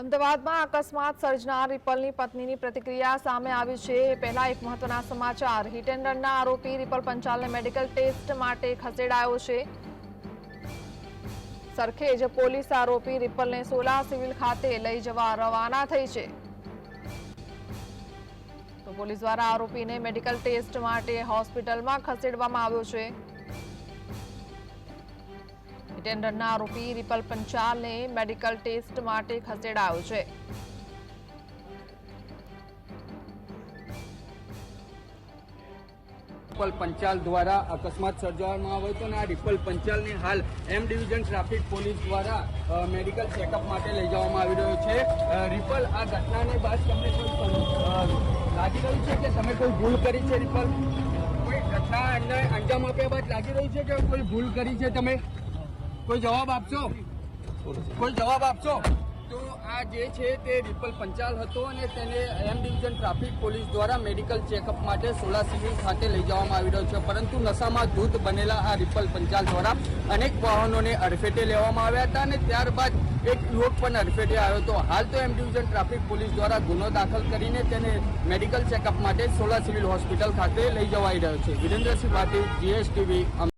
અમદાવાદમાં અકસ્માત સર્જનાર રિપલની પત્નીની પ્રતિક્રિયા સામે આવી છે। પહેલા એક મહત્વના સમાચાર, હિટ એન્ડ રનના આરોપી રિપલ પંચાલને મેડિકલ ટેસ્ટ માટે ખસેડાયો છે। સરખેજ પોલીસ આરોપી રિપલને સોલા સિવિલ ખાતે લઈ જવા રવાના થઈ છે। તો પોલીસ દ્વારા આરોપીને મેડિકલ ટેસ્ટ માટે હોસ્પિટલમાં ખસેડવામાં આવ્યો છે। હિટ એન્ડ રનના આરોપી રિપલ પંચાલને મેડિકલ ટેસ્ટ માટે ખસેડાયો છે। રિપલ પંચાલ દ્વારા અકસ્માત સર્જવામાં આવ્યો હતો અને આ રિપલ પંચાલને હાલ એમ ડિવિઝન ટ્રાફિક પોલીસ દ્વારા મેડિકલ ચેકઅપ માટે લઈ જવામાં આવી રહ્યો છે। રિપલ, આ ઘટનાને બાદ તમને કોઈ લાગી રહ્યું છે કે તમે કોઈ ભૂલ કરી છે? રિપલ, કોઈ ઘટના અંજામ આપ્યા બાદ લાગી રહ્યું છે કે કોઈ ભૂલ કરી છે? તમે કોઈ જવાબ આપશો? કોઈ જવાબ આપશો? તો આ જે છે તે રિપલ પંચાલ હતો અને તેને એમ ડિવિઝન ટ્રાફિક પોલીસ દ્વારા મેડિકલ ચેકઅપ માટે સોલા સિવિલ ખાતે લઈ જવામાં આવી રહ્યો છે। પરંતુ નશામાં ધૂત બનેલા આ રિપલ પંચાલ દ્વારા અનેક વાહનોને અડફેટે લેવામાં આવ્યા હતા અને ત્યારબાદ એક યુવક પણ અડફેટે આવ્યો હતો। હાલ તો એમ ડિવિઝન ટ્રાફિક પોલીસ દ્વારા ગુનો દાખલ કરીને તેને મેડિકલ ચેકઅપ માટે સોલા સિવિલ હોસ્પિટલ ખાતે લઈ જવાઈ રહ્યો છે। વિરેન્દ્રસિંહ ભાટી, GSTV।